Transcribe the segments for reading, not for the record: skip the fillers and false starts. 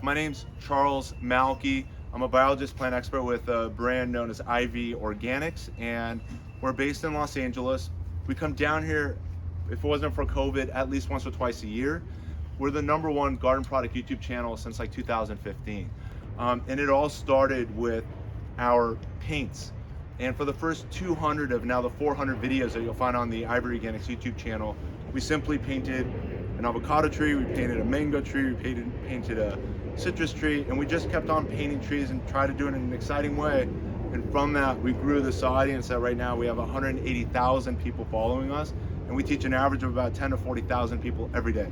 My name's Charles Malky. I'm a biologist plant expert with a brand known as IV Organics, and we're based in Los Angeles. We come down here, if it wasn't for COVID, at least once or twice a year. We're the #1 garden product YouTube channel since like 2015. And it all started with our paints. And for the first 200 of now the 400 videos that you'll find on the IV Organics YouTube channel, we simply painted an avocado tree, we painted a mango tree, we painted a citrus tree, and we just kept on painting trees and tried to do it in an exciting way. And from that, we grew this audience that right now we have 180,000 people following us, and we teach an average of about 10 to 40,000 people every day.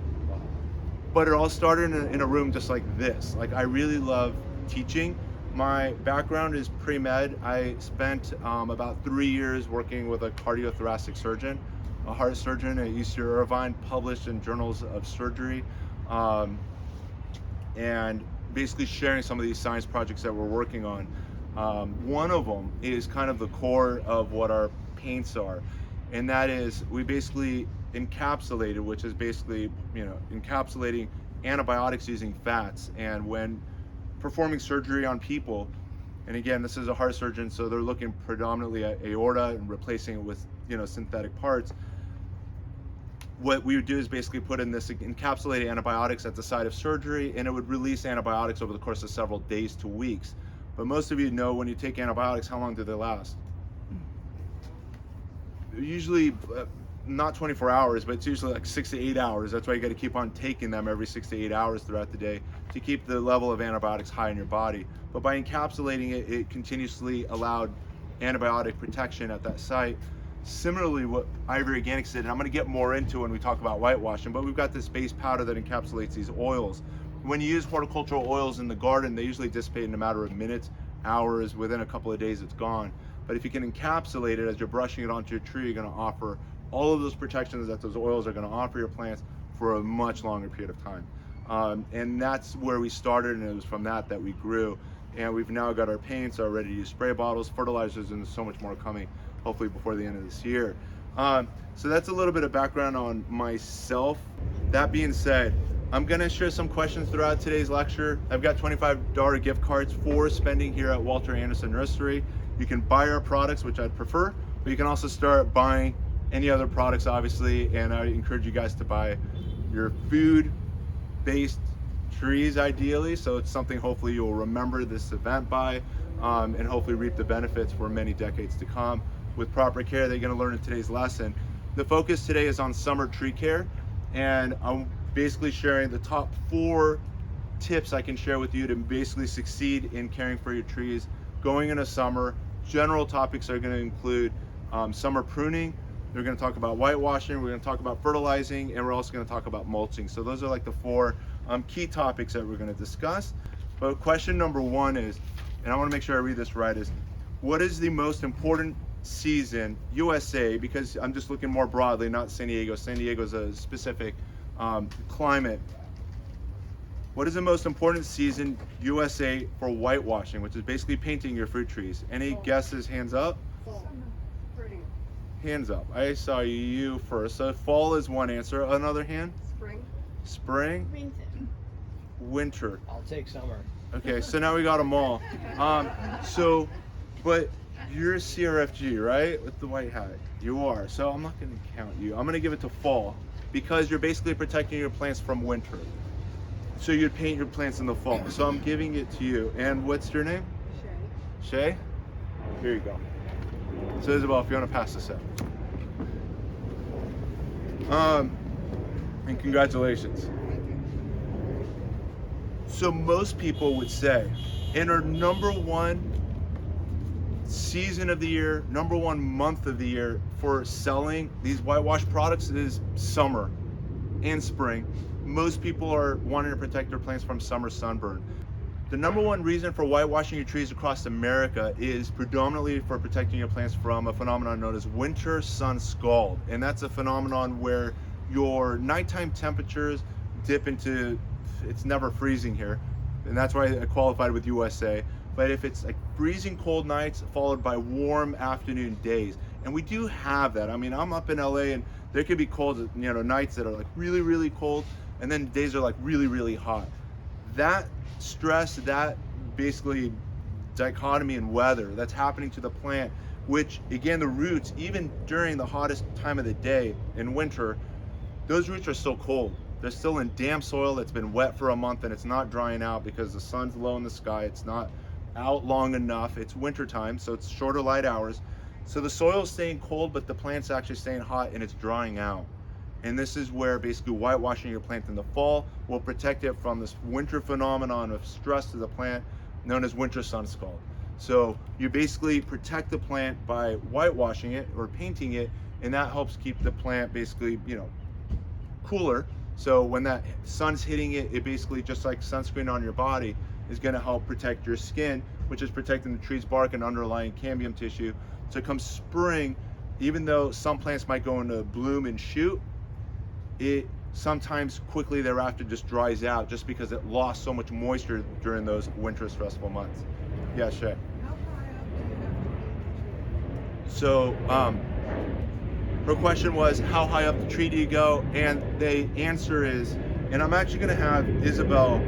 But it all started in a room just like this. Like, I really love teaching. My background is pre-med. I spent about 3 years working with a cardiothoracic surgeon, a heart surgeon at UC Irvine, published in journals of surgery, and basically sharing some of these science projects that we're working on. One of them is kind of the core of what our paints are, and that is we basically encapsulated, which is basically, encapsulating antibiotics using fats. And when performing surgery on people, and again, this is a heart surgeon, so they're looking predominantly at aorta and replacing it with synthetic parts. What we would do is basically put in this encapsulated antibiotics at the site of surgery, and it would release antibiotics over the course of several days to weeks. But most of you know, when you take antibiotics, how long do they last? Usually not 24 hours, but it's usually like 6 to 8 hours. That's why you got to keep on taking them every 6 to 8 hours throughout the day to keep the level of antibiotics high in your body. But by encapsulating it, it continuously allowed antibiotic protection at that site. Similarly, what IV Organics did, and I'm going to get more into when we talk about whitewashing, but we've got this base powder that encapsulates these oils. When you use horticultural oils in the garden, they usually dissipate in a matter of minutes, hours. Within a couple of days, it's gone. But if you can encapsulate it as you're brushing it onto your tree, you're going to offer all of those protections that those oils are going to offer your plants for a much longer period of time. And that's where we started, and it was from that we grew. And we've now got our paints, our ready-to-use spray bottles, fertilizers, and there's so much more coming, hopefully before the end of this year. So that's a little bit of background on myself. That being said, I'm gonna share some questions throughout today's lecture. I've got $25 gift cards for spending here at Walter Anderson Nursery. You can buy our products, which I'd prefer, but you can also start buying any other products, obviously, and I encourage you guys to buy your food-based trees ideally, so it's something hopefully you'll remember this event by, and hopefully reap the benefits for many decades to come with proper care that you're going to learn in today's lesson. The focus today is on summer tree care, and I'm basically sharing the top 4 tips I can share with you to basically succeed in caring for your trees going into summer. General topics are going to include summer pruning. We're going to talk about whitewashing, we're going to talk about fertilizing, and we're also going to talk about mulching. So those are like the 4 key topics that we're going to discuss. But question number 1 is, and I want to make sure I read this right, is what is the most important season, USA, because I'm just looking more broadly, not San Diego. San Diego is a specific climate. What is the most important season, USA, for whitewashing, which is basically painting your fruit trees? Any guesses? Hands up. Hands up. I saw you first. So fall is one answer. Another hand? Spring. Spring. Winter. I'll take summer. Okay, so now we got them all. But you're a CRFG, right? With the white hat. You are. So I'm not going to count you. I'm going to give it to fall because you're basically protecting your plants from winter. So you'd paint your plants in the fall. So I'm giving it to you. And what's your name? Shay. Shay? Here you go. So Isabel, if you want to pass this out. And congratulations. So most people would say, in our #1 season of the year, #1 month of the year for selling these whitewash products is summer and spring. Most people are wanting to protect their plants from summer sunburn. The #1 reason for whitewashing your trees across America is predominantly for protecting your plants from a phenomenon known as winter sun scald. And that's a phenomenon where your nighttime temperatures dip into, it's never freezing here, and that's why I qualified with USA. But if it's like freezing cold nights followed by warm afternoon days, and we do have that. I mean, I'm up in LA and there could be cold, nights that are like really, really cold, and then days are like really, really hot. That stress, that basically dichotomy in weather that's happening to the plant, which again, the roots, even during the hottest time of the day in winter, those roots are still cold. They're still in damp soil that's been wet for a month and it's not drying out because the sun's low in the sky. It's not out long enough. It's winter time, so it's shorter light hours. So the soil's staying cold, but the plant's actually staying hot and it's drying out. And this is where basically whitewashing your plant in the fall will protect it from this winter phenomenon of stress to the plant known as winter sun scald. So you basically protect the plant by whitewashing it or painting it, and that helps keep the plant basically, cooler. So when that sun's hitting it, it basically, just like sunscreen on your body, is going to help protect your skin, which is protecting the tree's bark and underlying cambium tissue. So come spring, even though some plants might go into bloom and shoot, it sometimes quickly thereafter just dries out just because it lost so much moisture during those winter stressful months. Yeah, Shay. How high up do you have to paint the tree? So her question was, how high up the tree do you go? And the answer is, and I'm actually going to have Isabel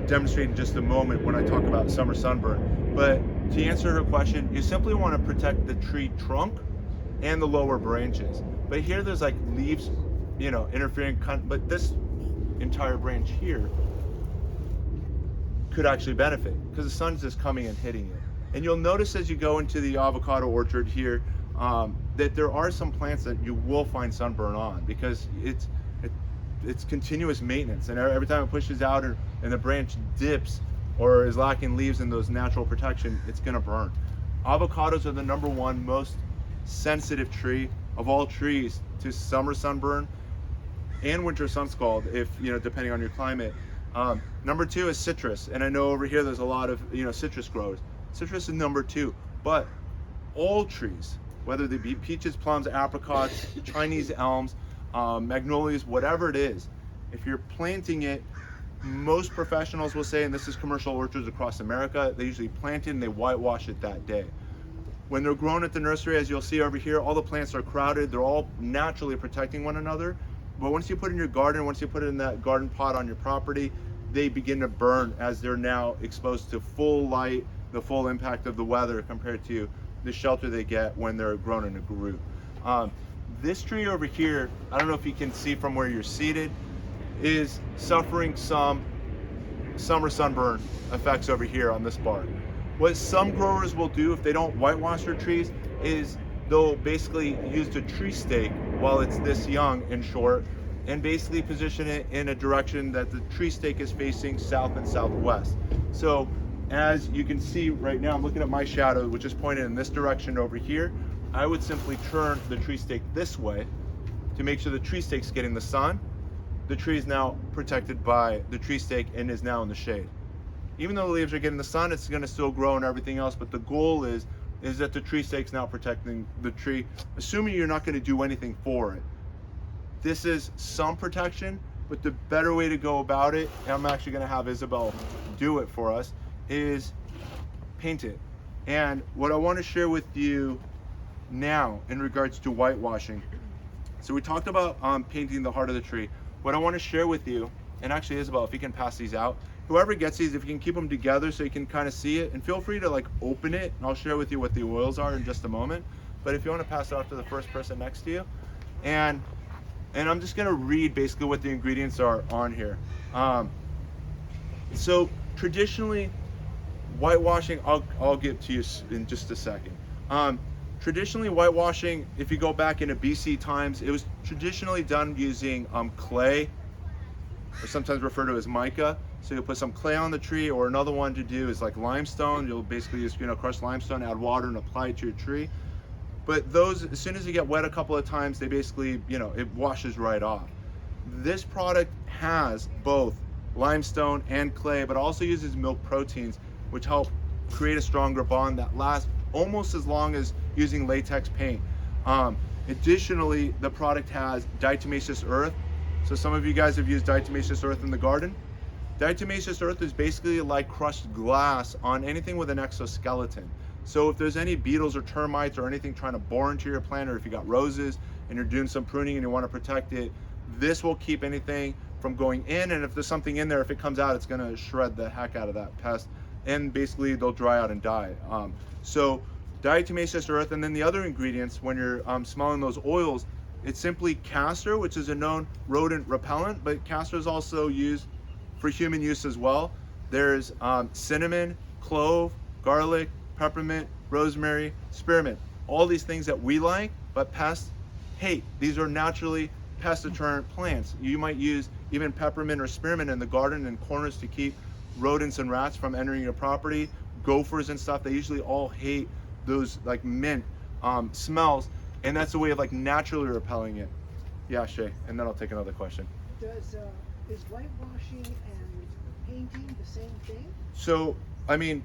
demonstrate in just a moment when I talk about summer sunburn. But to answer her question, you simply want to protect the tree trunk and the lower branches. But here there's like leaves, interfering, but this entire branch here could actually benefit because the sun's just coming and hitting it. And you'll notice as you go into the avocado orchard here that there are some plants that you will find sunburn on because it's continuous maintenance, and every time it pushes out and the branch dips or is lacking leaves and those natural protection, it's going to burn. Avocados are the #1 most sensitive tree of all trees to summer sunburn and winter sun scald, if depending on your climate. #2 is citrus, and I know over here there's a lot of citrus growers. Citrus is #2, but all trees, whether they be peaches, plums, apricots, Chinese elms, magnolias, whatever it is, if you're planting it, most professionals will say, and this is commercial orchards across America, they usually plant it and they whitewash it that day. When they're grown at the nursery, as you'll see over here, all the plants are crowded. They're all naturally protecting one another. But once you put it in your garden, once you put it in that garden pot on your property, they begin to burn as they're now exposed to full light, the full impact of the weather compared to the shelter they get when they're grown in a group. This tree over here, I don't know if you can see from where you're seated, is suffering some summer sunburn effects over here on this bark. What some growers will do if they don't whitewash their trees is they'll basically use the tree stake while it's this young and short and basically position it in a direction that the tree stake is facing south and southwest. So as you can see right now, I'm looking at my shadow, which is pointed in this direction over here. I would simply turn the tree stake this way to make sure the tree stake's getting the sun. The tree is now protected by the tree stake and is now in the shade. Even though the leaves are getting the sun, it's going to still grow and everything else, but the goal is that the tree stake's now protecting the tree, assuming you're not going to do anything for it. This is some protection, but the better way to go about it, and I'm actually going to have Isabel do it for us, is paint it. And what I want to share with you now in regards to whitewashing. So we talked about painting the heart of the tree. What I want to share with you, and actually Isabel, if you can pass these out, whoever gets these, if you can keep them together so you can kind of see it, and feel free to like open it, and I'll share with you what the oils are in just a moment. But if you want to pass it off to the first person next to you, and I'm just going to read basically what the ingredients are on here. So traditionally, whitewashing, I'll get to you in just a second. Traditionally, whitewashing, if you go back into BC times, it was traditionally done using clay, or sometimes referred to as mica. So you'll put some clay on the tree, or another one to do is like limestone. You'll basically use crushed limestone, add water, and apply it to your tree. But those, as soon as you get wet a couple of times, they basically, it washes right off. This product has both limestone and clay, but also uses milk proteins, which help create a stronger bond that lasts almost as long as using latex paint. Additionally, the product has diatomaceous earth. So some of you guys have used diatomaceous earth in the garden. Diatomaceous earth is basically like crushed glass on anything with an exoskeleton. So if there's any beetles or termites or anything trying to bore into your plant, or if you got roses and you're doing some pruning and you want to protect it, this will keep anything from going in, and if there's something in there, if it comes out, it's going to shred the heck out of that pest, and basically they'll dry out and die. So diatomaceous earth, and then the other ingredients when you're smelling those oils, it's simply castor, which is a known rodent repellent, but castor is also used for human use as well. There's cinnamon, clove, garlic, peppermint, rosemary, spearmint, all these things that we like, but pests hate. These are naturally pest deterrent plants. You might use even peppermint or spearmint in the garden and corners to keep rodents and rats from entering your property. Gophers and stuff, they usually all hate those like mint smells, and that's a way of like naturally repelling it. Yeah, Shay, and then I'll take another question. Is whitewashing and painting the same thing? So, I mean,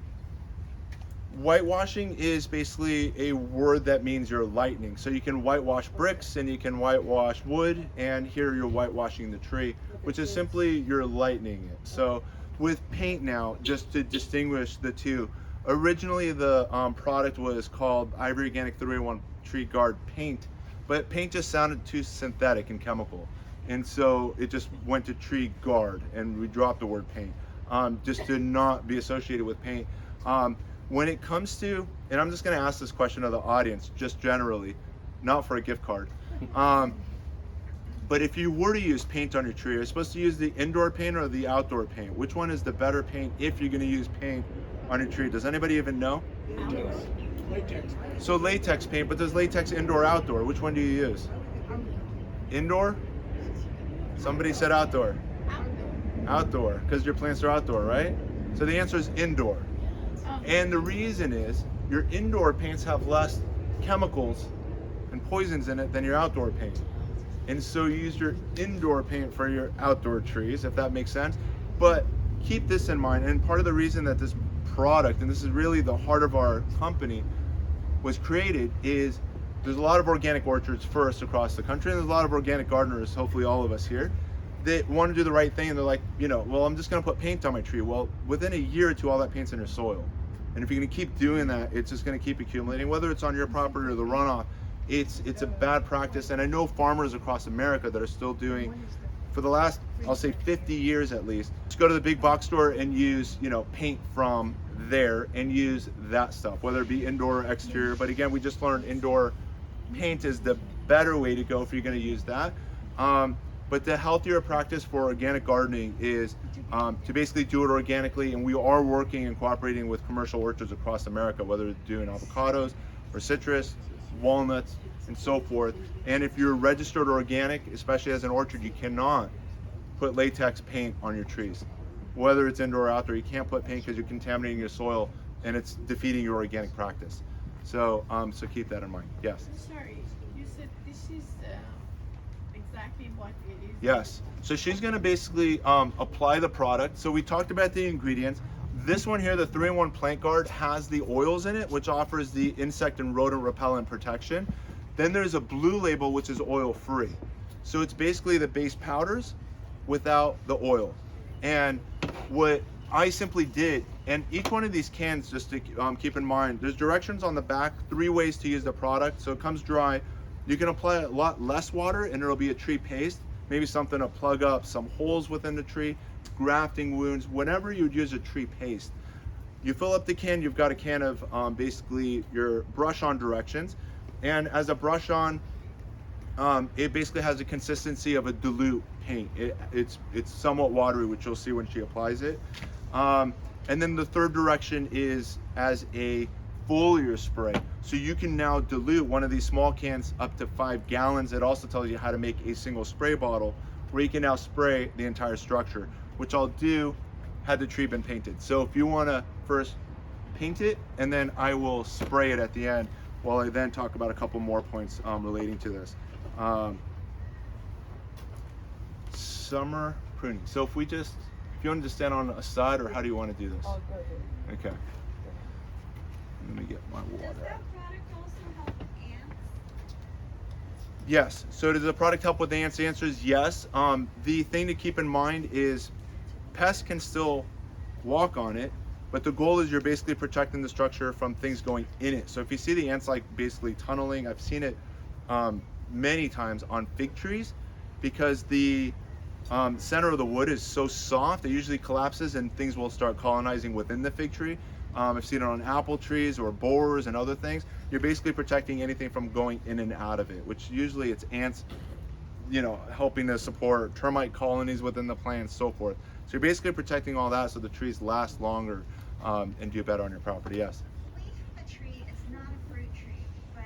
whitewashing is basically a word that means you're lightening. So you can whitewash bricks and you can whitewash wood, and here you're whitewashing the tree, which is simply you're lightening it. So with paint now, just to distinguish the two, originally the product was called Ivory Organic 3-in-1 Tree Guard Paint, but paint just sounded too synthetic and chemical. And so it just went to Tree Guard, and we dropped the word paint, just to not be associated with paint. When it comes to, and I'm just going to ask this question of the audience, just generally, not for a gift card. But if you were to use paint on your tree, are you supposed to use the indoor paint or the outdoor paint? Which one is the better paint if you're going to use paint on your tree? Does anybody even know? Latex. So latex paint, but does latex indoor, outdoor? Which one do you use? Indoor? Somebody said outdoor. Outdoor, because your plants are outdoor, right? So the answer is indoor. And the reason is your indoor paints have less chemicals and poisons in it than your outdoor paint. And so you use your indoor paint for your outdoor trees, if that makes sense. But keep this in mind, and part of the reason that this product, and this is really the heart of our company, was created is there's a lot of organic orchards first across the country, and there's a lot of organic gardeners, hopefully all of us here, that want to do the right thing, and they're like, well, I'm just going to put paint on my tree. Well, within a year or two, all that paint's in your soil. And if you're going to keep doing that, it's just going to keep accumulating, whether it's on your property or the runoff. It's a bad practice. And I know farmers across America that are still doing, for the last, I'll say 50 years at least, just go to the big box store and use, paint from there and use that stuff, whether it be indoor or exterior. But again, we just learned indoor paint is the better way to go if you're going to use that. But the healthier practice for organic gardening is to basically do it organically, and we are working and cooperating with commercial orchards across America, whether it's doing avocados or citrus, walnuts, and so forth. And if you're registered organic, especially as an orchard, you cannot put latex paint on your trees. Whether it's indoor or outdoor, you can't put paint because you're contaminating your soil and it's defeating your organic practice. So, so keep that in mind. Yes? Sorry, you said this is exactly what it is? Yes. So she's going to basically apply the product. So we talked about the ingredients. This one here, the 3-in-1 Plant Guard, has the oils in it, which offers the insect and rodent repellent protection. Then there's a blue label, which is oil free. So it's basically the base powders without the oil. And what I simply did, and each one of these cans, just to keep in mind, there's directions on the back, 3 ways to use the product. So it comes dry. You can apply a lot less water and it'll be a tree paste, maybe something to plug up some holes within the tree, grafting wounds, whenever you would use a tree paste. You fill up the can, you've got a can of basically your brush on directions. And as a brush on, it basically has the consistency of a dilute paint. It's somewhat watery, which you'll see when she applies it. And then the third direction is as a foliar spray. So you can now dilute one of these small cans up to 5 gallons. It also tells you how to make a single spray bottle where you can now spray the entire structure, which I'll do had the tree been painted. So if you want to first paint it, and then I will spray it at the end while I then talk about a couple more points relating to this. Summer pruning. So if you want to just stand on a side, or how do you want to do this? Okay. Let me get my water. Does that product also help with ants? Yes. So does the product help with the ants? The answer is yes. The thing to keep in mind is pests can still walk on it, but the goal is you're basically protecting the structure from things going in it. So if you see the ants like basically tunneling, I've seen it many times on fig trees, because the center of the wood is so soft, it usually collapses and things will start colonizing within the fig tree. I've seen it on apple trees or borers and other things. You're basically protecting anything from going in and out of it, which usually it's ants, helping to support termite colonies within the plant and so forth. So you're basically protecting all that so the trees last longer and do better on your property. Yes? We have a tree, it's not a fruit tree, but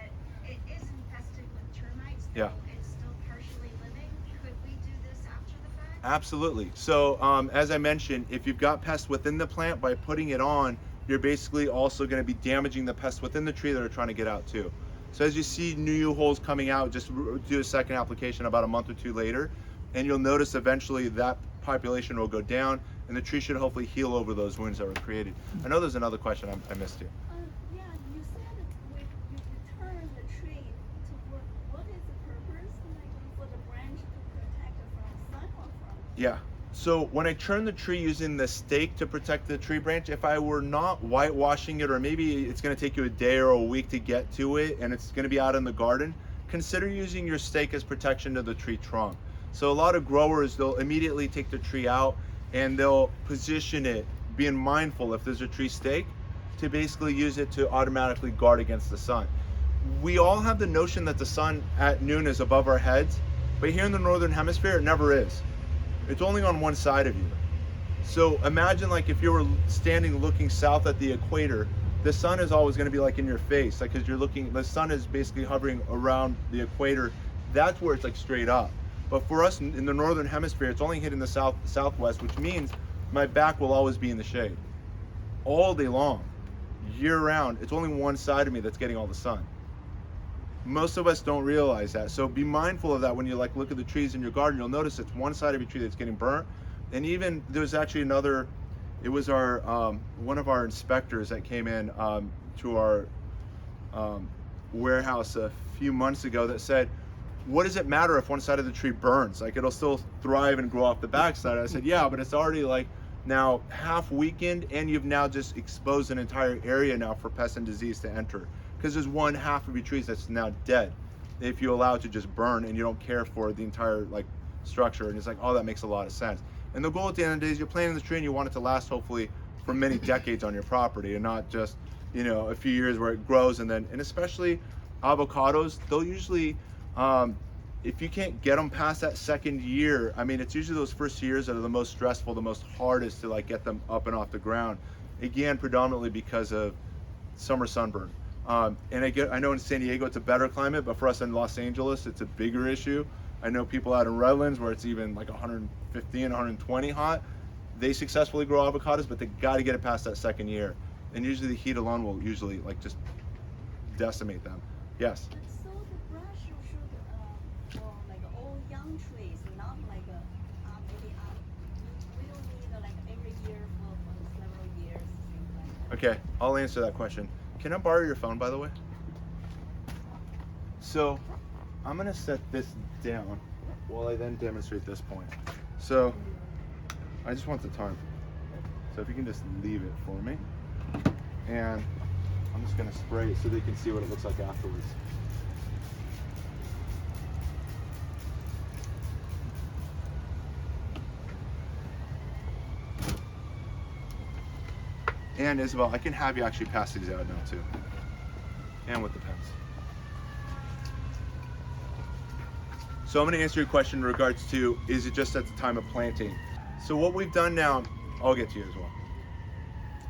it is infested with termites. Yeah. Though it's still partially living. Could we do this after the fact? Absolutely. So as I mentioned, if you've got pests within the plant, by putting it on, you're basically also going to be damaging the pests within the tree that are trying to get out too. So as you see new holes coming out, just do a second application about a month or two later, and you'll notice eventually that population will go down and the tree should hopefully heal over those wounds that were created. I know there's another question I missed you. Yeah, you said you return the tree to work. What is the purpose? Like for the branch to protect it from sun or from? Yeah. So when I turn the tree using the stake to protect the tree branch, if I were not whitewashing it, or maybe it's going to take you a day or a week to get to it and it's going to be out in the garden, consider using your stake as protection to the tree trunk. So a lot of growers, they'll immediately take the tree out and they'll position it, being mindful if there's a tree stake, to basically use it to automatically guard against the sun. We all have the notion that the sun at noon is above our heads, but here in the northern hemisphere, it never is. It's only on one side of you. So imagine like if you were standing looking south at the equator, the sun is always going to be like in your face, like because you're looking, the sun is basically hovering around the equator. That's where it's like straight up. But for us in the northern hemisphere, it's only hitting the southwest, which means my back will always be in the shade all day long, year round. It's only one side of me that's getting all the sun. Most of us don't realize that. So be mindful of that when you like look at the trees in your garden. You'll notice it's one side of your tree that's getting burnt. And even there's actually another, it was our one of our inspectors that came in to our warehouse a few months ago that said, what does it matter if one side of the tree burns? Like it'll still thrive and grow off the backside. I said, yeah, but it's already like now half weakened and you've now just exposed an entire area now for pests and disease to enter. Because there's one half of your trees that's now dead if you allow it to just burn and you don't care for the entire like structure. And it's like, oh, that makes a lot of sense. And the goal at the end of the day is you're planting the tree and you want it to last hopefully for many decades on your property and not just, a few years where it grows. And especially avocados, they'll usually, if you can't get them past that second year, I mean, it's usually those first years that are the most stressful, the most hardest to like get them up and off the ground. Again, predominantly because of summer sunburn. And I know in San Diego it's a better climate, but for us in Los Angeles it's a bigger issue. I know people out in Redlands where it's even like 115, 120 hot. They successfully grow avocados, but they got to get it past that second year. And usually the heat alone will usually like just decimate them. Yes. So the brush should for like all young trees, not like maybe we don't need like every year for several years. Things like that. Okay, I'll answer that question. Can I borrow your phone, by the way? So I'm gonna set this down while I then demonstrate this point. So I just want the time. So if you can just leave it for me. And I'm just gonna spray it so they can see what it looks like afterwards. And Isabel, I can have you actually pass these out now too. And with the pens. So I'm going to answer your question in regards to, is it just at the time of planting? So what we've done now, I'll get to you as well.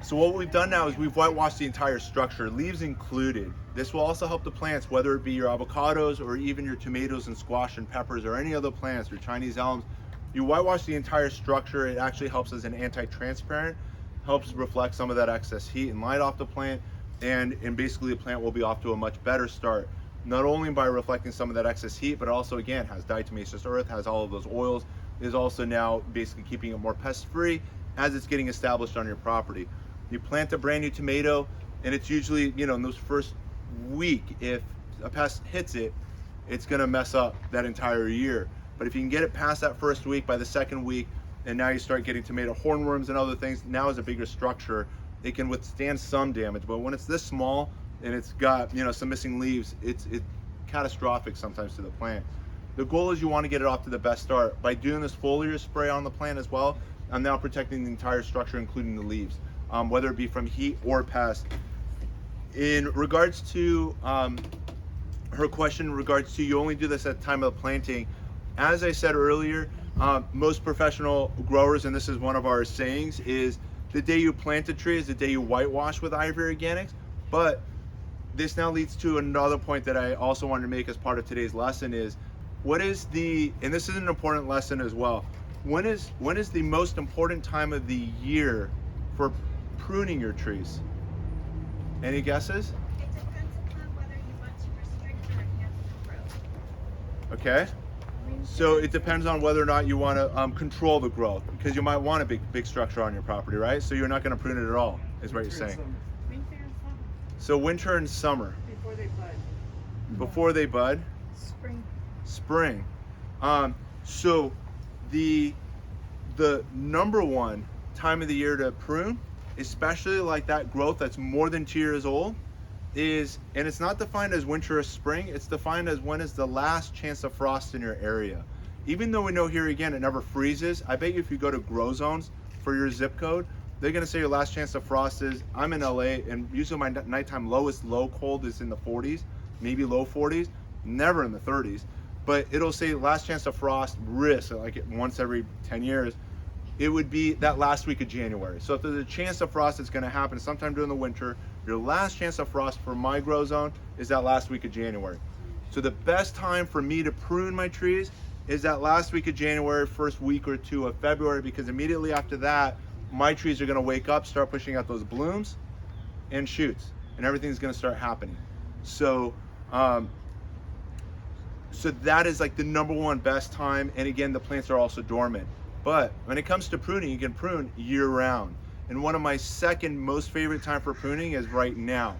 So what we've done now is we've whitewashed the entire structure, leaves included. This will also help the plants, whether it be your avocados or even your tomatoes and squash and peppers or any other plants, your Chinese elms. You whitewash the entire structure. It actually helps as an anti-transparent, helps reflect some of that excess heat and light off the plant, and basically the plant will be off to a much better start, not only by reflecting some of that excess heat, but also again has diatomaceous earth, has all of those oils, is also now basically keeping it more pest free as it's getting established on your property. You plant a brand new tomato and it's usually, in those first week, if a pest hits it, it's gonna mess up that entire year. But if you can get it past that first week, by the second week, and now you start getting tomato hornworms and other things, now as a bigger structure, it can withstand some damage. But when it's this small and it's got some missing leaves, it's catastrophic sometimes to the plant. The goal is you want to get it off to the best start. By doing this foliar spray on the plant as well, I'm now protecting the entire structure, including the leaves, whether it be from heat or pest. In regards to her question in regards to you only do this at the time of planting, as I said earlier, most professional growers, and this is one of our sayings, is the day you plant a tree is the day you whitewash with Ivory Organics. But this now leads to another point that I also wanted to make as part of today's lesson is, what is the, and this is an important lesson as well, when is the most important time of the year for pruning your trees? Any guesses? It depends upon whether you want to restrict or enhance the growth. Okay. So it depends on whether or not you want to control the growth, because you might want a big structure on your property, right? So you're not going to prune it at all, is what you're saying. Winter and summer. So winter and summer. Before they bud. Before they bud. Spring. Spring. So the number one time of the year to prune, especially like that growth that's more than 2 years old, is, and it's not defined as winter or spring, it's defined as when is the last chance of frost in your area. Even though we know here again it never freezes, I bet you if you go to grow zones for your zip code, they're gonna say your last chance of frost is, I'm in LA and usually my nighttime lowest low cold is in the 40s, maybe low 40s, never in the 30s, but it'll say last chance of frost risk, like once every 10 years, it would be that last week of January. So if there's a chance of frost that's gonna happen sometime during the winter, your last chance of frost for my grow zone is that last week of January. So the best time for me to prune my trees is that last week of January, first week or two of February, because immediately after that, my trees are gonna wake up, start pushing out those blooms and shoots, and everything's gonna start happening. So, so that is like the number one best time. And again, the plants are also dormant. But when it comes to pruning, you can prune year round. And one of my second most favorite time for pruning is right now.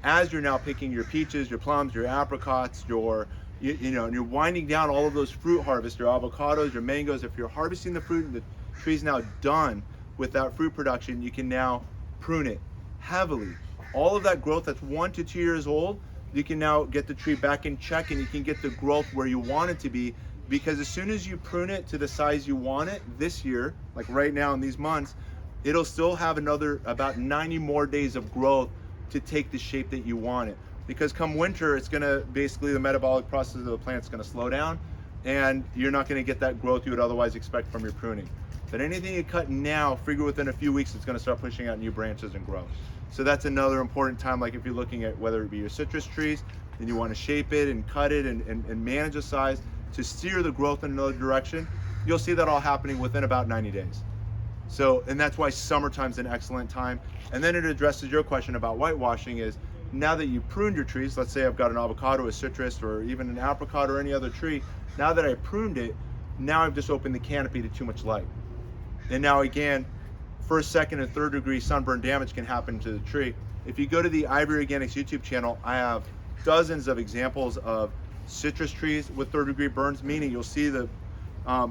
As you're now picking your peaches, your plums, your apricots, you know, and you're winding down all of those fruit harvests, your avocados, your mangoes. If you're harvesting the fruit and the tree's now done with that fruit production, you can now prune it heavily. All of that growth that's 1 to 2 years old, you can now get the tree back in check and you can get the growth where you want it to be. Because as soon as you prune it to the size you want it this year, like right now in these months, it'll still have another about 90 more days of growth to take the shape that you want it. Because come winter, it's gonna basically, the metabolic process of the plant's gonna slow down and you're not gonna get that growth you would otherwise expect from your pruning. But anything you cut now, figure within a few weeks, it's gonna start pushing out new branches and grow. So that's another important time, like if you're looking at whether it be your citrus trees, and you wanna shape it and cut it and manage the size to steer the growth in another direction, you'll see that all happening within about 90 days. So, and that's why summertime's an excellent time. And then it addresses your question about whitewashing is, now that you pruned your trees, let's say I've got an avocado, a citrus, or even an apricot or any other tree, now that I pruned it, now I've just opened the canopy to too much light. And now again, first, second, and third degree sunburn damage can happen to the tree. If you go to the Ivory Organics YouTube channel, I have dozens of examples of citrus trees with third degree burns, meaning you'll see the,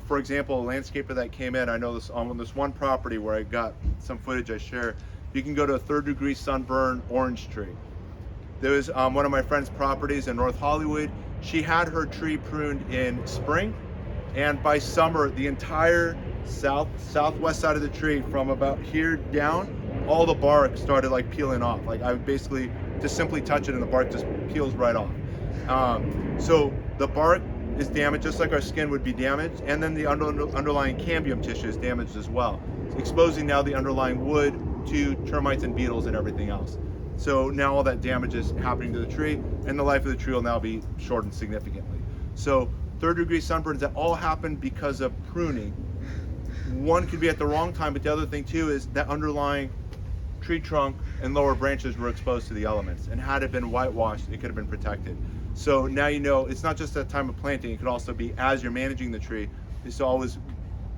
for example, a landscaper that came in, I know this on this one property where I got some footage I share, you can go to a third degree sunburn orange tree. There was one of my friend's properties in North Hollywood. She had her tree pruned in spring, and by summer, the entire southwest side of the tree from about here down, all the bark started like peeling off. Like I would basically just simply touch it and the bark just peels right off. So the bark is damaged just like our skin would be damaged, and then the underlying cambium tissue is damaged as well, exposing now the underlying wood to termites and beetles and everything else. So now all that damage is happening to the tree, and the life of the tree will now be shortened significantly. So third degree sunburns that all happen because of pruning. One could be at the wrong time, but the other thing too is that underlying tree trunk and lower branches were exposed to the elements, and had it been whitewashed, it could have been protected. So now you know it's not just at time of planting, it could also be as you're managing the tree, is to always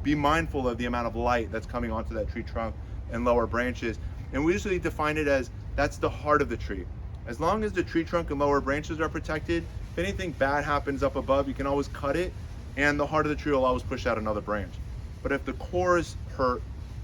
be mindful of the amount of light that's coming onto that tree trunk and lower branches. And we usually define it as that's the heart of the tree. As long as the tree trunk and lower branches are protected, if anything bad happens up above, you can always cut it, and the heart of the tree will always push out another branch. But if the core is hurt,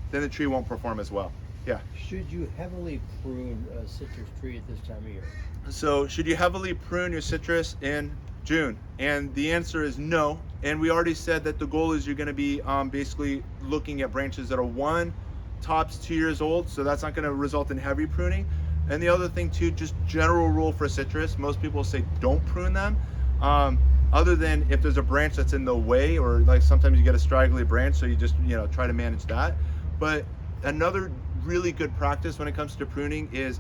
then the tree won't perform as well. Yeah. Should you heavily prune a citrus tree at this time of year? So should you heavily prune your citrus in June. And the answer is no. And we already said that the goal is you're going to be basically looking at branches that are 1, tops 2 years old. So that's not going to result in heavy pruning. And the other thing too, just general rule for citrus, most people say don't prune them. Other than if there's a branch that's in the way, or like sometimes you get a straggly branch, so you just, you know, try to manage that. But another really good practice when it comes to pruning is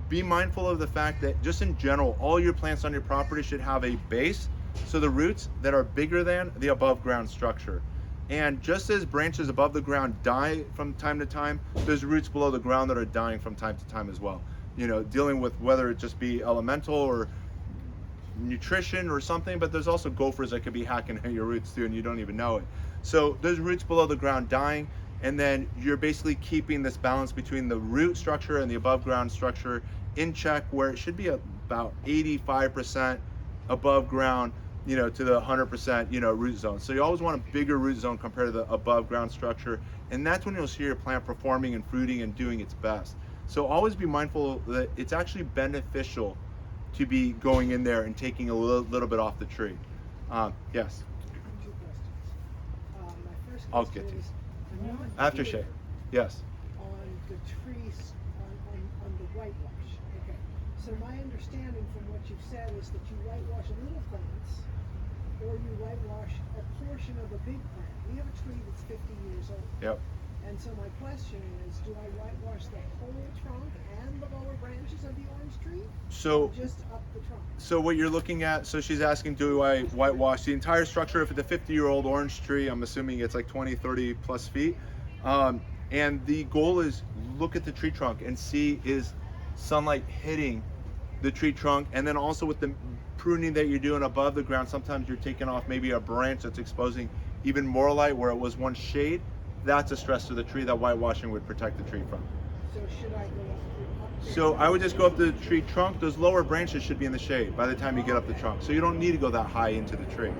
be mindful of the fact that just in general, all your plants on your property should have a base, so the roots that are bigger than the above ground structure. And just as branches above the ground die from time to time, there's roots below the ground that are dying from time to time as well. You know, dealing with whether it just be elemental or nutrition or something, but there's also gophers that could be hacking at your roots too and you don't even know it. So there's roots below the ground dying, and then you're basically keeping this balance between the root structure and the above ground structure in check, where it should be about 85% above ground, you know, to the 100%, you know, root zone. So you always want a bigger root zone compared to the above ground structure, and that's when you'll see your plant performing and fruiting and doing its best. So always be mindful that it's actually beneficial to be going in there and taking a little bit off the tree. Yes. 2 questions. My first I'll question get to you. is, I'm not After clear Shay. Yes. on the trees, on the whitewash. Okay. So my understanding from what you've said is that you whitewash little plants, or you whitewash a portion of a big plant. We have a tree that's 50 years old. Yep. And so my question is, do I whitewash the whole trunk and the lower branches of the orange tree? So Or just up the trunk? So what you're looking at, so she's asking, do I whitewash the entire structure? If it's a 50-year-old orange tree, I'm assuming it's like 20, 30 plus feet. And the goal is look at the tree trunk and see, is sunlight hitting the tree trunk? And then also with the pruning that you're doing above the ground, sometimes you're taking off maybe a branch that's exposing even more light where it was once shade. That's a stress to the tree that whitewashing would protect the tree from. So should I go up there? So I would just go up to the tree trunk. Those lower branches should be in the shade by the time you get up the trunk. So you don't need to go that high into the tree.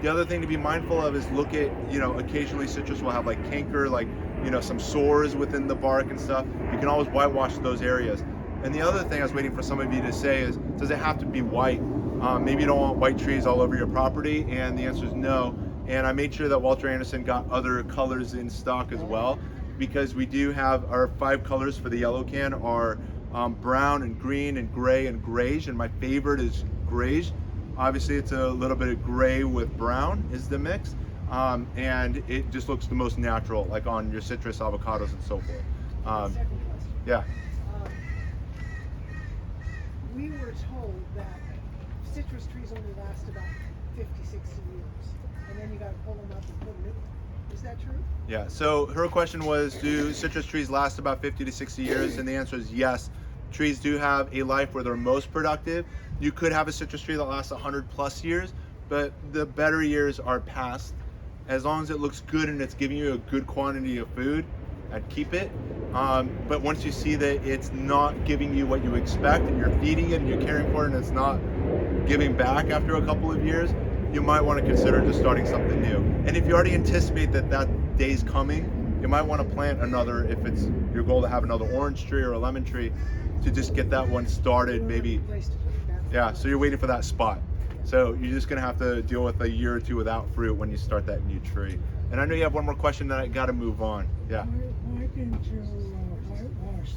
The other thing to be mindful of is look at, you know, occasionally citrus will have like canker, like, you know, some sores within the bark and stuff. You can always whitewash those areas. And the other thing I was waiting for some of you to say is, does it have to be white? Maybe you don't want white trees all over your property, and the answer is no. And I made sure that Walter Anderson got other colors in stock as well, because we do have our 5 colors for the yellow can are brown and green and gray and greige, and my favorite is greige. Obviously it's a little bit of gray with brown is the mix, and it just looks the most natural, like on your citrus, avocados, and so forth. Second question. Yeah. We were told that citrus trees only last about 50, 60 years, and then you got to pull them up and put new. Is that true? Yeah, so her question was, do citrus trees last about 50 to 60 years? And the answer is yes. Trees do have a life where they're most productive. You could have a citrus tree that lasts 100 plus years, but the better years are past. As long as it looks good and it's giving you a good quantity of food, I'd keep it. But once you see that it's not giving you what you expect, and you're feeding it and you're caring for it and it's not giving back after a couple of years, you might want to consider just starting something new. And if you already anticipate that that day's coming, you might want to plant another, if it's your goal to have another orange tree or a lemon tree, to just get that one started maybe. Place to put it. That's Yeah, so you're waiting for that spot. So you're just gonna have to deal with a year or two without fruit when you start that new tree. And I know you have one more question that I gotta move on. Yeah. Why didn't you whitewash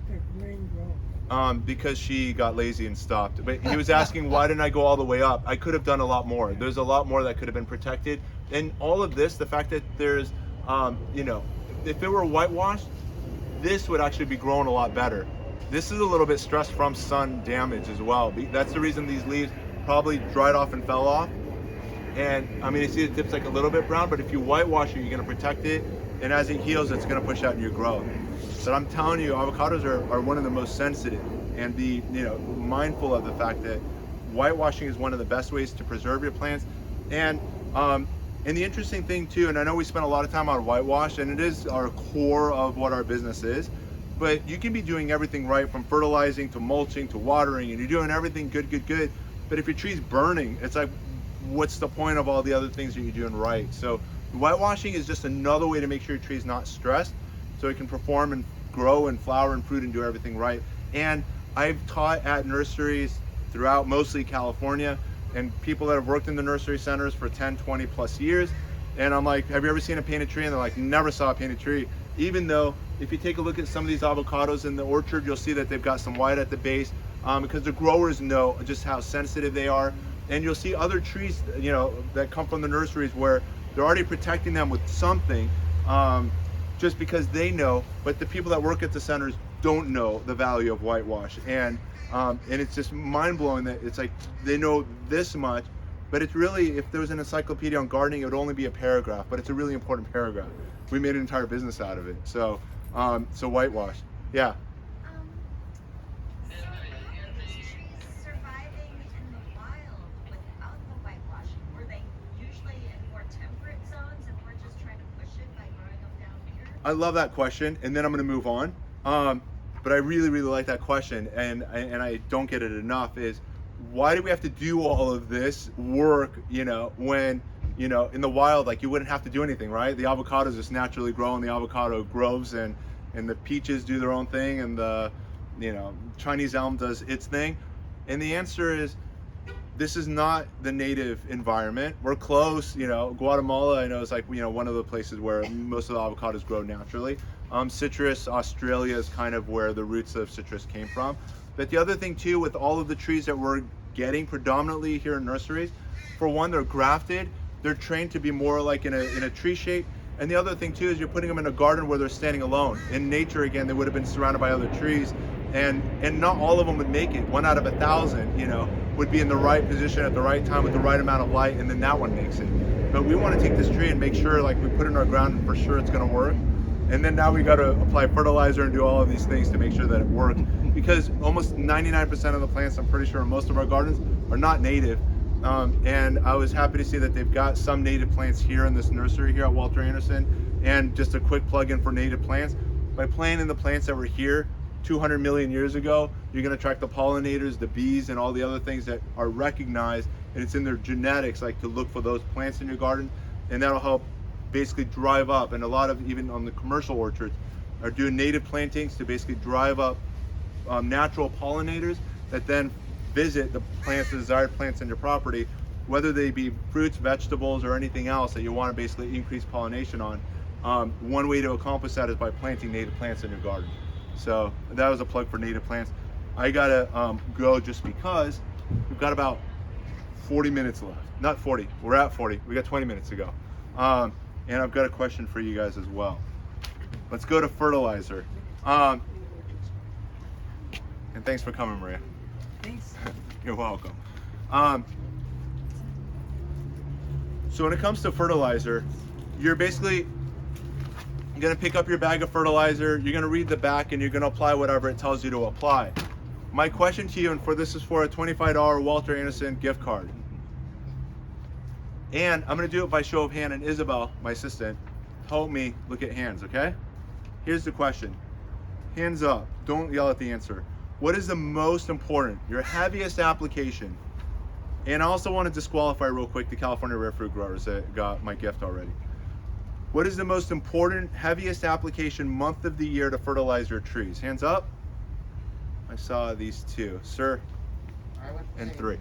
the green growth? Because she got lazy and stopped. But he was asking, why didn't I go all the way up? I could have done a lot more. There's a lot more that could have been protected. And all of this, the fact that there's, you know, if it were whitewashed, this would actually be growing a lot better. This is a little bit stressed from sun damage as well. That's the reason these leaves probably dried off and fell off. And I mean, you see the tip's like a little bit brown, but if you whitewash it, you're gonna protect it. And as it heals, it's gonna push out new growth. But I'm telling you, avocados are one of the most sensitive, and be, you know, mindful of the fact that whitewashing is one of the best ways to preserve your plants. And the interesting thing too, and I know we spent a lot of time on whitewash, and it is our core of what our business is, but you can be doing everything right, from fertilizing to mulching to watering, and you're doing everything good. But if your tree's burning, it's like, what's the point of all the other things that you're doing right? So whitewashing is just another way to make sure your tree's not stressed, so it can perform and grow and flower and fruit and do everything right. And I've taught at nurseries throughout mostly California, and people that have worked in the nursery centers for 10, 20 plus years. And I'm like, have you ever seen a painted tree? And they're like, never saw a painted tree. Even though if you take a look at some of these avocados in the orchard, you'll see that they've got some white at the base, because the growers know just how sensitive they are. And you'll see other trees, you know, that come from the nurseries where they're already protecting them with something, just because they know, but the people that work at the centers don't know the value of whitewash. And it's just mind-blowing that it's like they know this much, but it's really, if there was an encyclopedia on gardening, it would only be a paragraph, but it's a really important paragraph. We made an entire business out of it. So so whitewash, yeah. So are these trees surviving in the wild without the whitewashing? Were they usually in more temperate zones and we're just trying to push it by growing them down here? I love that question, and then I'm going to move on. But I really, really like that question, and I don't get it enough, is why do we have to do all of this work, you know, when, you know, in the wild, like, you wouldn't have to do anything, right? The avocados just naturally grow in the avocado groves, and the peaches do their own thing, and the, you know, Chinese elm does its thing. And the answer is, this is not the native environment. We're close, you know. Guatemala, I know, is like, you know, one of the places where most of the avocados grow naturally. Citrus, Australia is kind of where the roots of citrus came from. But the other thing too, with all of the trees that we're getting predominantly here in nurseries, for one, they're grafted. They're trained to be more like in a tree shape. And the other thing too is you're putting them in a garden where they're standing alone. In nature, again, they would have been surrounded by other trees, and not all of them would make it. 1 out of 1,000, you know, would be in the right position at the right time with the right amount of light, and then that one makes it. But we want to take this tree and make sure, like, we put it in our ground and for sure it's going to work. And then now we got to apply fertilizer and do all of these things to make sure that it works. Because almost 99% of the plants, I'm pretty sure in most of our gardens, are not native. And I was happy to see that they've got some native plants here in this nursery here at Walter Anderson. And just a quick plug-in for native plants. By planting the plants that were here 200 million years ago, you're going to attract the pollinators, the bees, and all the other things that are recognized, and it's in their genetics, like, to look for those plants in your garden, and that'll help basically drive up. And a lot of, even on the commercial orchards, are doing native plantings to basically drive up natural pollinators that then visit the plants, the desired plants in your property, whether they be fruits, vegetables, or anything else that you want to basically increase pollination on. One way to accomplish that is by planting native plants in your garden. So that was a plug for native plants. I gotta go just because we've got about 40 minutes left. Not 40, we're at 40. We got 20 minutes to go. And I've got a question for you guys as well. Let's go to fertilizer. And thanks for coming, Maria. Thanks. You're welcome. So when it comes to fertilizer, you're basically gonna pick up your bag of fertilizer, you're gonna read the back, and you're gonna apply whatever it tells you to apply. My question to you, and for this is for a $25 Walter Anderson gift card. And I'm gonna do it by show of hand, and Isabel, my assistant, help me look at hands, okay? Here's the question. Hands up, don't yell at the answer. What is the most important, your heaviest application? And I also want to disqualify real quick the California rare fruit growers that got my gift already. What is the most important, heaviest application month of the year to fertilize your trees? Hands up. I saw these two. Sir? And 3.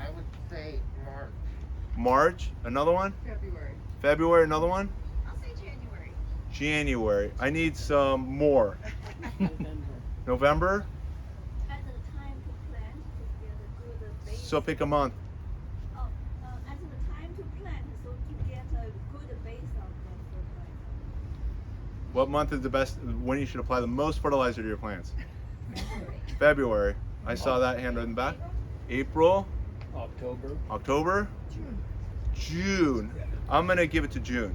I would say March. March? Another one? February. February? Another one? I'll say January. January. I need some more. November? At the time to plant to get a good base. So pick a month. Oh, at the time to plant, so to get a good base of the fertilizer. What month is the best, when you should apply the most fertilizer to your plants? February. I saw that hand in the back. April? October. October? June. I'm gonna give it to June.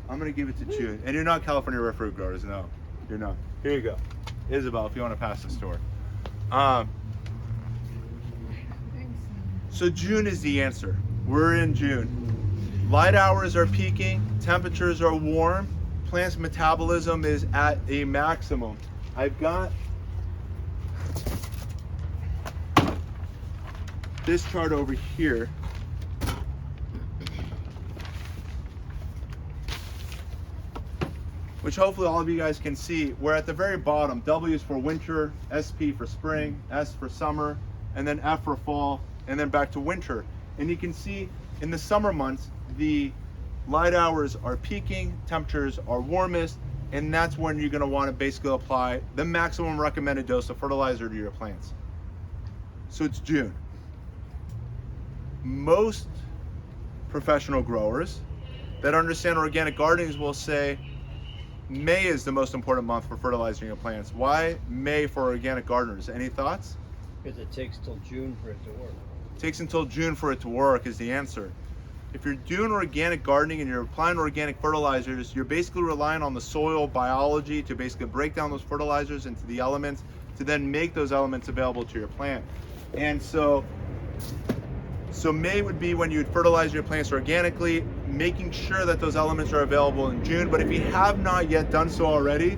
I'm gonna give it to June. And you're not California rare fruit growers, no. You're not. Here you go. Isabel, if you want to pass this to her. So June is the answer. We're in June. Light hours are peaking, temperatures are warm, plant's metabolism is at a maximum. I've got this chart over here. Which hopefully all of you guys can see. We're at the very bottom. W is for winter, SP for spring, S for summer, and then F for fall, and then back to winter. And you can see in the summer months, the light hours are peaking, temperatures are warmest, and that's when you're going to want to basically apply the maximum recommended dose of fertilizer to your plants. So it's June. Most professional growers that understand organic gardening will say May is the most important month for fertilizing your plants. Why May for organic gardeners? Any thoughts? Because it takes till June for it to work. It takes until June for it to work is the answer. If you're doing organic gardening and you're applying organic fertilizers, you're basically relying on the soil biology to basically break down those fertilizers into the elements to then make those elements available to your plant. And so May would be when you'd fertilize your plants organically, making sure that those elements are available in June. But if you have not yet done so already,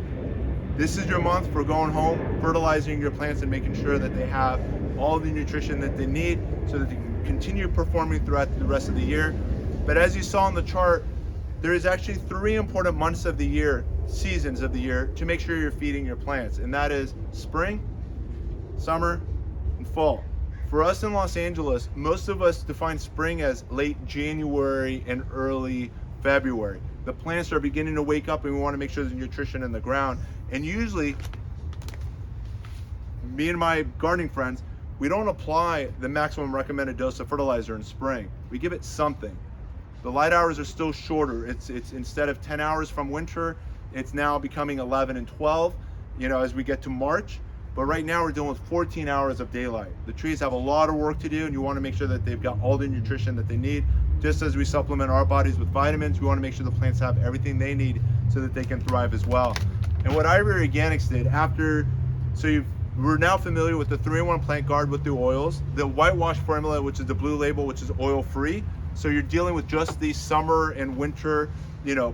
this is your month for going home, fertilizing your plants and making sure that they have all the nutrition that they need so that they can continue performing throughout the rest of the year. But as you saw on the chart, there is actually 3 important months of the year, seasons of the year, to make sure you're feeding your plants. And that is spring, summer, and fall. For us in Los Angeles, most of us define spring as late January and early February. The plants are beginning to wake up and we want to make sure there's nutrition in the ground. And usually, me and my gardening friends, we don't apply the maximum recommended dose of fertilizer in spring. We give it something. The light hours are still shorter. It's instead of 10 hours from winter, it's now becoming 11 and 12, as we get to March. But right now we're dealing with 14 hours of daylight. The trees have a lot of work to do and you want to make sure that they've got all the nutrition that they need. Just as we supplement our bodies with vitamins, we want to make sure the plants have everything they need so that they can thrive as well. And what Ivory Organics did we're now familiar with the 3-in-1 plant guard with the oils, the whitewash formula, which is the blue label, which is oil free. So you're dealing with just the summer and winter,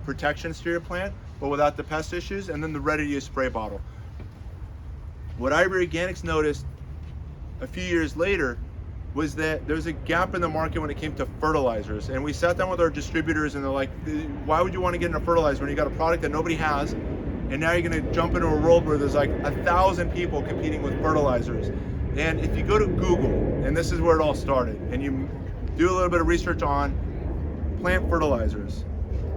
protections to your plant, but without the pest issues, and then the ready to use spray bottle. What Ivory Organics noticed a few years later was that there's a gap in the market when it came to fertilizers. And we sat down with our distributors and they're like, why would you want to get into fertilizer when you got a product that nobody has? And now you're going to jump into a world where there's like 1,000 people competing with fertilizers. And if you go to Google, and this is where it all started, and you do a little bit of research on plant fertilizers,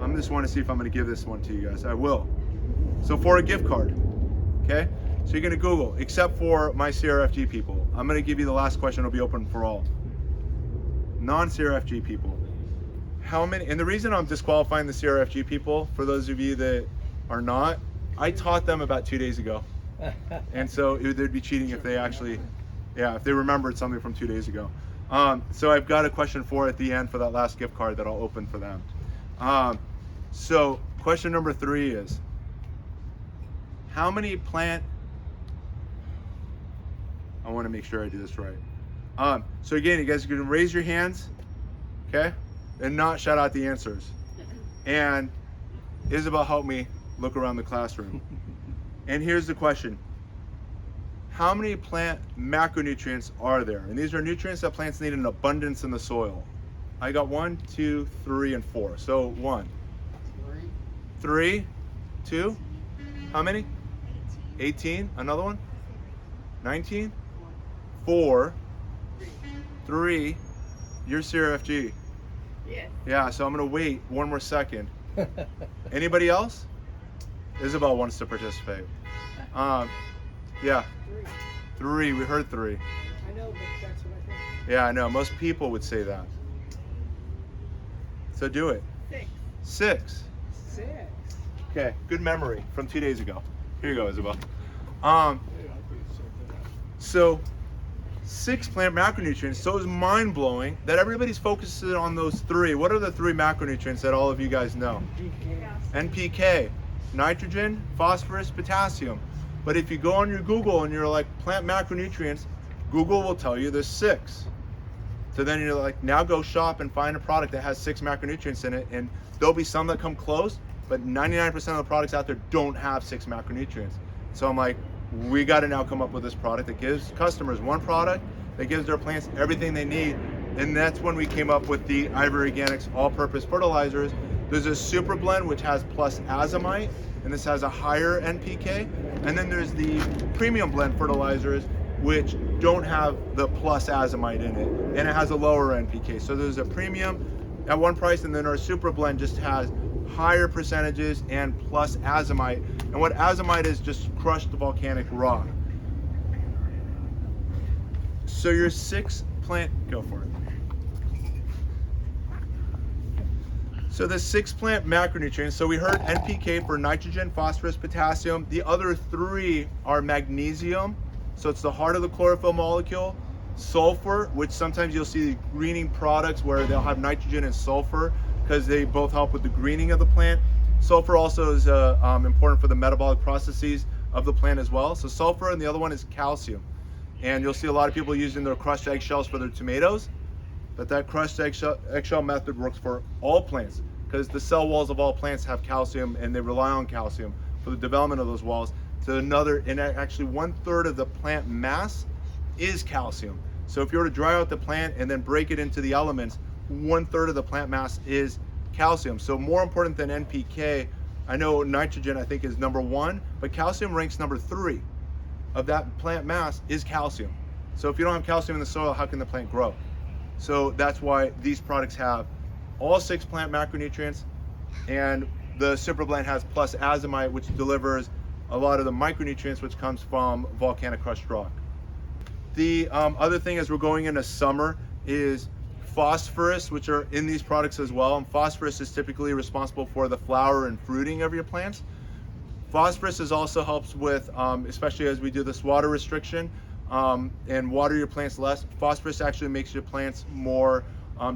I'm just want to see if I'm going to give this one to you guys. I will. So for a gift card, okay? So you're going to Google, except for my CRFG people. I'm going to give you the last question. It'll be open for all. Non-CRFG people. How many, and the reason I'm disqualifying the CRFG people, for those of you that are not, I taught them about 2 days ago. And so they'd be cheating if they actually, if they remembered something from 2 days ago. So I've got a question at the end for that last gift card that I'll open for them. So question number 3 is, how many I want to make sure I do this right. So again, you guys can raise your hands, okay? And not shout out the answers. And Isabel helped me look around the classroom. And here's the question. How many plant macronutrients are there? And these are nutrients that plants need in abundance in the soil. I got 1, 2, 3, and 4. So 1. 3, 2, how many? 18, another one? 19, 4, 3, you're CRFG. Yes. Yeah, so I'm gonna wait one more second. Anybody else? Isabel wants to participate. Yeah, 3, we heard 3. I know, but that's what I think. Yeah, I know, most people would say that. So do it. 6. 6. 6. Okay, good memory from 2 days ago. Here you go, Isabel. So 6 plant macronutrients. So it's mind-blowing that everybody's focusing on those 3. What are the 3 macronutrients that all of you guys know? NPK, nitrogen, phosphorus, potassium. But if you go on your Google and you're like plant macronutrients, Google will tell you there's 6. So then you're like, now go shop and find a product that has 6 macronutrients in it, and there'll be some that come close, but 99% of the products out there don't have 6 macronutrients. So I'm like, we got to now come up with this product that gives customers one product that gives their plants everything they need. And that's when we came up with the Ivory Organics all-purpose fertilizers. There's a super blend which has plus azomite, and this has a higher NPK. And then there's the premium blend fertilizers, which don't have the plus azomite in it, and it has a lower NPK. So there's a premium at one price, and then our super blend just has higher percentages and plus azomite. And what azomite is, just crushed volcanic rock. So your 6 plant, go for it. So the 6 plant macronutrients, so we heard NPK for nitrogen, phosphorus, potassium. The other 3 are magnesium, so it's the heart of the chlorophyll molecule. Sulfur, which sometimes you'll see greening products where they'll have nitrogen and sulfur because they both help with the greening of the plant. Sulfur also is important for the metabolic processes of the plant as well. So sulfur, and the other one is calcium. And you'll see a lot of people using their crushed eggshells for their tomatoes, but that crushed eggshell method works for all plants because the cell walls of all plants have calcium, and they rely on calcium for the development of those walls. So actually 1/3 of the plant mass is calcium. So if you were to dry out the plant and then break it into the elements, 1/3 of the plant mass is calcium. So more important than NPK, I know nitrogen I think is number 1, but calcium ranks number 3 of that plant mass is calcium. So if you don't have calcium in the soil, how can the plant grow? So that's why these products have all 6 plant macronutrients, and the super blend has plus azomite, which delivers a lot of the micronutrients, which comes from volcanic crushed rock. The other thing as we're going into summer is phosphorus, which are in these products as well. And phosphorus is typically responsible for the flower and fruiting of your plants. Phosphorus also helps with, especially as we do this water restriction and water your plants less, phosphorus actually makes your plants more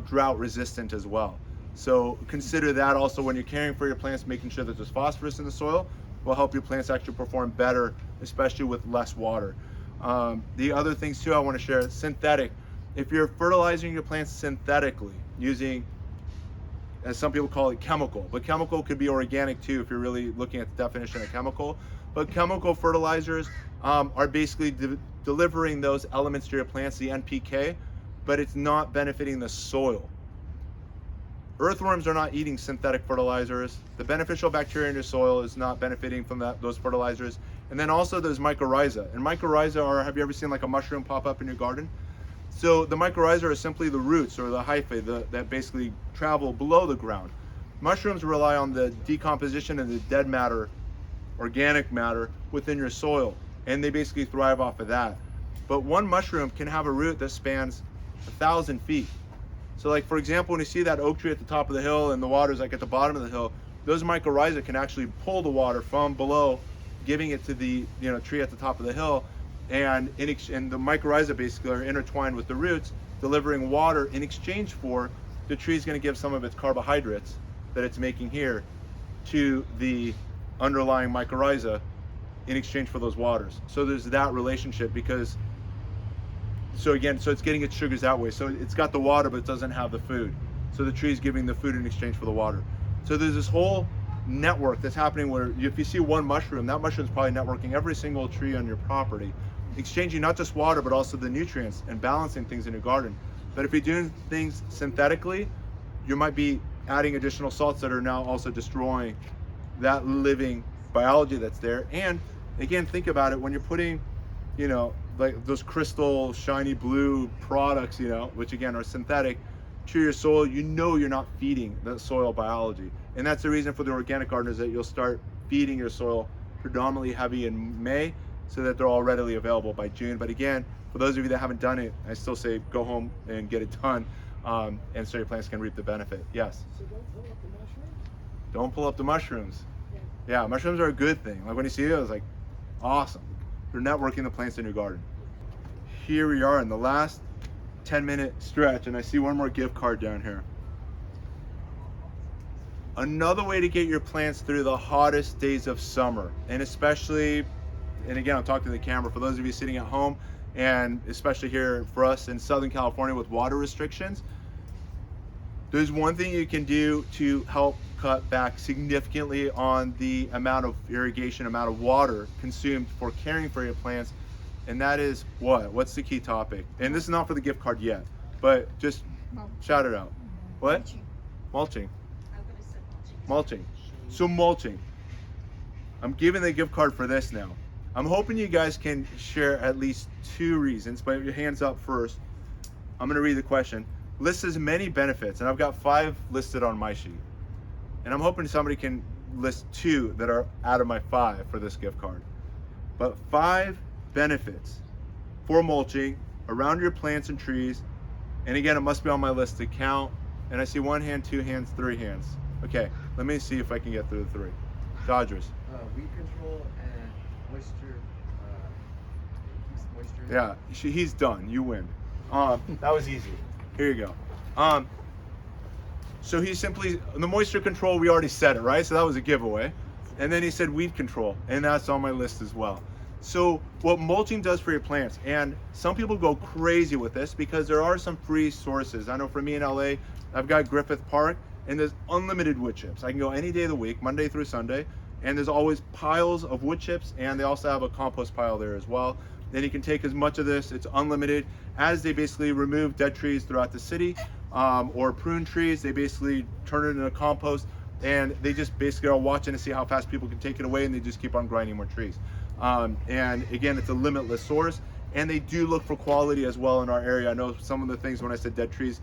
drought resistant as well. So consider that also when you're caring for your plants, making sure that there's phosphorus in the soil will help your plants actually perform better, especially with less water. The other things too I want to share, synthetic. If you're fertilizing your plants synthetically using, as some people call it, chemical, but chemical could be organic too if you're really looking at the definition of chemical. But chemical fertilizers are basically delivering those elements to your plants, the NPK, but it's not benefiting the soil. Earthworms are not eating synthetic fertilizers. The beneficial bacteria in your soil is not benefiting from those fertilizers. And then also there's mycorrhiza. And mycorrhiza are, have you ever seen like a mushroom pop up in your garden? So the mycorrhiza are simply the roots or the hyphae that basically travel below the ground. Mushrooms rely on the decomposition of the dead matter, organic matter within your soil, and they basically thrive off of that. But one mushroom can have a root that spans 1,000 feet. So like for example, when you see that oak tree at the top of the hill and the water's like at the bottom of the hill, those mycorrhiza can actually pull the water from below, giving it to the tree at the top of the hill. And the mycorrhiza basically are intertwined with the roots, delivering water in exchange for the tree's going to give some of its carbohydrates that it's making here to the underlying mycorrhiza in exchange for those waters. So there's that relationship because, so it's getting its sugars that way. So it's got the water, but it doesn't have the food. So the tree's giving the food in exchange for the water. So there's this whole network that's happening where if you see one mushroom, that mushroom's probably networking every single tree on your property, exchanging not just water, but also the nutrients and balancing things in your garden. But if you're doing things synthetically, you might be adding additional salts that are now also destroying that living biology that's there. And again, think about it, when you're putting, like those crystal shiny blue products, which again are synthetic, to your soil, you're not feeding the soil biology. And that's the reason for the organic gardeners that you'll start feeding your soil predominantly heavy in May so that they're all readily available by June. But again, for those of you that haven't done it, I still say go home and get it done, and so your plants can reap the benefit. Yes? So don't pull up the mushrooms? Don't pull up the mushrooms. Yeah. Yeah, mushrooms are a good thing. Like when you see it, it's like, awesome. You're networking the plants in your garden. Here we are in the last 10-minute stretch, and I see one more gift card down here. Another way to get your plants through the hottest days of summer, and especially, and again, I'm talking to the camera, for those of you sitting at home, and especially here for us in Southern California with water restrictions, there's one thing you can do to help cut back significantly on the amount of irrigation, amount of water consumed for caring for your plants, and that is what? What's the key topic? And this is not for the gift card yet, but just shout it out. What? Mulching. I would have said mulching. Mulching. So mulching. I'm giving the gift card for this now. I'm hoping you guys can share at least 2 reasons, but your hands up first. I'm gonna read the question. List as many benefits, and I've got 5 listed on my sheet. And I'm hoping somebody can list 2 that are out of my 5 for this gift card. But 5 benefits for mulching around your plants and trees. And again, it must be on my list to count. And I see 1 hand, 2 hands, 3 hands. Okay, let me see if I can get through the 3. Dodgers. Weed control and moisture. Keeps moisture. Yeah, he's done. You win. That was easy. Here you go. So he simply, the moisture control, we already said it, right? So that was a giveaway. And then he said weed control, and that's on my list as well. So what mulching does for your plants, and some people go crazy with this because there are some free sources. I know for me in LA, I've got Griffith Park, and there's unlimited wood chips. I can go any day of the week, Monday through Sunday, and there's always piles of wood chips, and they also have a compost pile there as well. Then you can take as much of this, it's unlimited, as they basically remove dead trees throughout the city, or prune trees, they basically turn it into compost, and they just basically are watching to see how fast people can take it away, and they just keep on grinding more trees. And again, it's a limitless source, and they do look for quality as well in our area. I know some of the things when I said dead trees,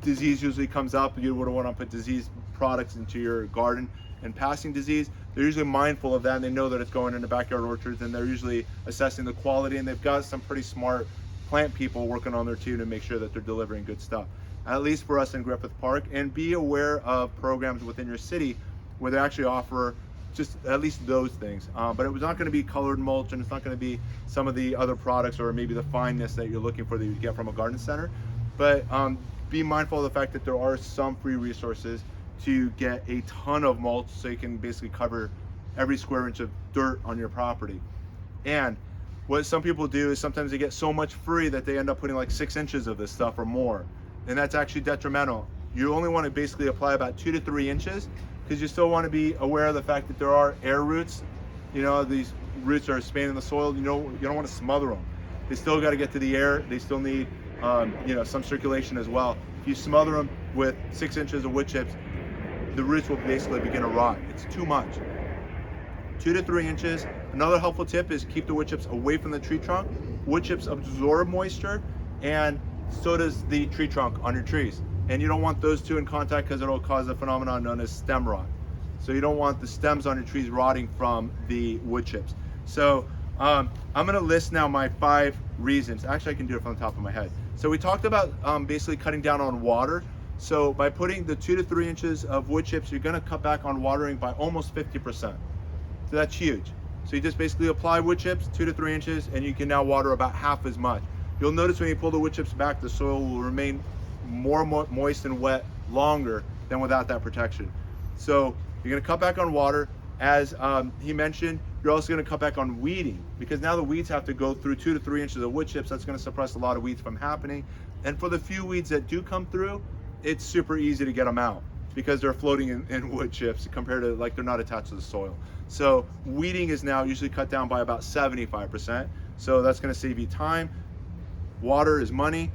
disease usually comes up. You wouldn't want to put disease products into your garden and passing disease. They're usually mindful of that, and they know that it's going into backyard orchards, and they're usually assessing the quality, and they've got some pretty smart plant people working on there too to make sure that they're delivering good stuff, at least for us in Griffith Park. And be aware of programs within your city where they actually offer just at least those things. But it was not going to be colored mulch, and it's not going to be some of the other products or maybe the fineness that you're looking for that you get from a garden center. But be mindful of the fact that there are some free resources to get a ton of mulch, so you can basically cover every square inch of dirt on your property. And what some people do is sometimes they get so much free that they end up putting like 6 inches of this stuff or more, and that's actually detrimental. You only want to basically apply about 2 to 3 inches, because you still want to be aware of the fact that there are air roots. You know, these roots are spanning the soil. You don't want to smother them. They still got to get to the air. They still need some circulation as well. If you smother them with 6 inches of wood chips, the roots will basically begin to rot. It's too much. 2 to 3 inches. Another helpful tip is keep the wood chips away from the tree trunk. Wood chips absorb moisture, and so does the tree trunk on your trees. And you don't want those two in contact because it'll cause a phenomenon known as stem rot. So you don't want the stems on your trees rotting from the wood chips. So I'm gonna list now my 5 reasons. Actually, I can do it from the top of my head. So we talked about basically cutting down on water. So by putting the 2 to 3 inches of wood chips, you're gonna cut back on watering by almost 50%. So that's huge. So you just basically apply wood chips, 2 to 3 inches, and you can now water about half as much. You'll notice when you pull the wood chips back, the soil will remain more moist and wet longer than without that protection. So you're gonna cut back on water. As he mentioned, you're also gonna cut back on weeding, because now the weeds have to go through 2 to 3 inches of wood chips. That's gonna suppress a lot of weeds from happening. And for the few weeds that do come through, it's super easy to get them out because they're floating in wood chips compared to like they're not attached to the soil. So weeding is now usually cut down by about 75%. So that's gonna save you time. Water is money.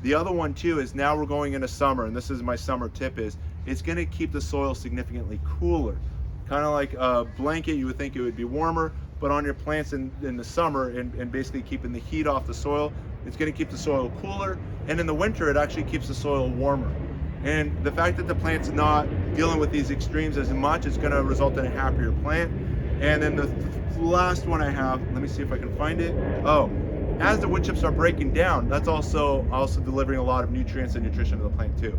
The other one too is now we're going into summer, and this is my summer tip, is it's gonna keep the soil significantly cooler. Kind of like a blanket, you would think it would be warmer, but on your plants in the summer and basically keeping the heat off the soil, it's gonna keep the soil cooler. And in the winter, it actually keeps the soil warmer. And the fact that the plant's not dealing with these extremes as much is gonna result in a happier plant. And then the last one I have, let me see if I can find it. Oh, as the wood chips are breaking down, that's also delivering a lot of nutrients and nutrition to the plant too,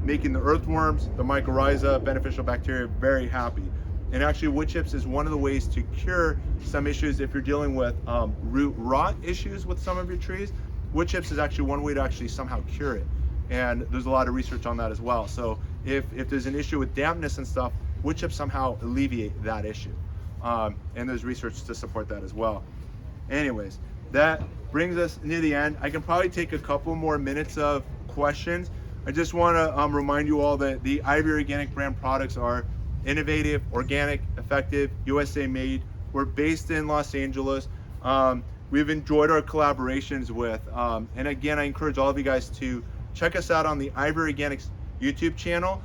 making the earthworms, the mycorrhiza, beneficial bacteria very happy. And actually, wood chips is one of the ways to cure some issues if you're dealing with root rot issues with some of your trees. Wood chips is actually one way to actually somehow cure it, and there's a lot of research on that as well. So if there's an issue with dampness and stuff, wood chips somehow alleviate that issue, and there's research to support that as well. Anyways, that brings us near the end. I can probably take a couple more minutes of questions. I just want to remind you all that the Ivy Organic brand products are innovative, organic, effective, USA made. We're based in Los Angeles. We've enjoyed our collaborations with, and again, I encourage all of you guys to check us out on the Ivy Organics YouTube channel.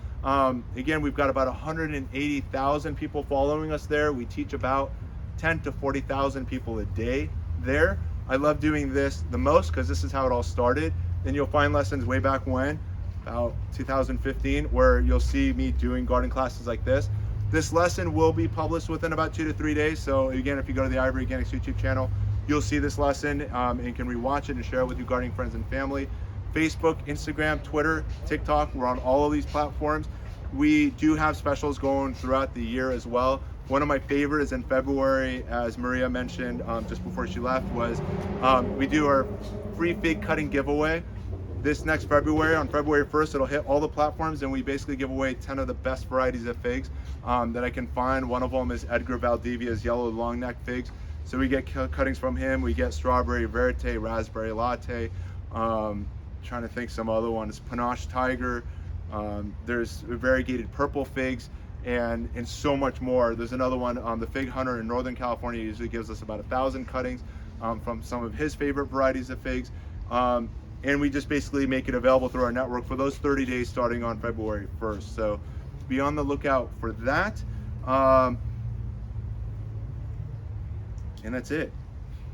Again, we've got about 180,000 people following us there. We teach about 10 to 40,000 people a day there. I love doing this the most because this is how it all started. Then you'll find lessons way back when, about 2015, where you'll see me doing garden classes like this. This lesson will be published within about 2 to 3 days. So again, if you go to the Ivory Organics YouTube channel, you'll see this lesson and can rewatch it and share it with your gardening friends and family. Facebook, Instagram, Twitter, TikTok, we're on all of these platforms. We do have specials going throughout the year as well. One of my favorites in February, as Maria mentioned just before she left, was we do our free fig cutting giveaway. This next February, on February 1st, it'll hit all the platforms, and we basically give away 10 of the best varieties of figs that I can find. One of them is Edgar Valdivia's yellow long neck figs. So we get cuttings from him. We get strawberry verte, raspberry latte, trying to think some other ones, Panache Tiger. There's variegated purple figs and so much more. There's another one, the Fig Hunter in Northern California usually gives us about 1,000 cuttings from some of his favorite varieties of figs. And we just basically make it available through our network for those 30 days starting on February 1st. So be on the lookout for that. And that's it.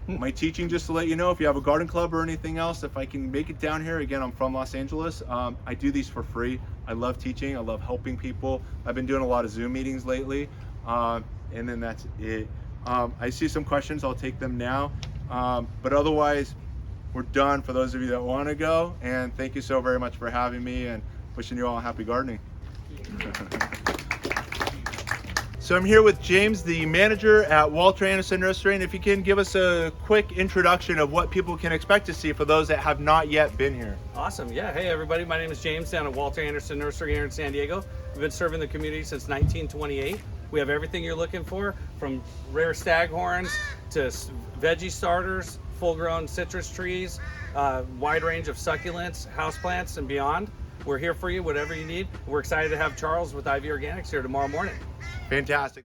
My teaching, just to let you know, if you have a garden club or anything else, if I can make it down here, again, I'm from Los Angeles. I do these for free. I love teaching. I love helping people. I've been doing a lot of Zoom meetings lately. And then that's it. I see some questions. I'll take them now. But otherwise, we're done for those of you that want to go. And thank you so very much for having me, and wishing you all happy gardening. So I'm here with James, the manager at Walter Anderson Nursery, and if you can give us a quick introduction of what people can expect to see for those that have not yet been here. Awesome. Yeah. Hey, everybody. My name is James down at Walter Anderson Nursery here in San Diego. We've been serving the community since 1928. We have everything you're looking for, from rare staghorns to veggie starters, full-grown citrus trees, wide range of succulents, houseplants, and beyond. We're here for you, whatever you need. We're excited to have Charles with Ivy Organics here tomorrow morning. Fantastic.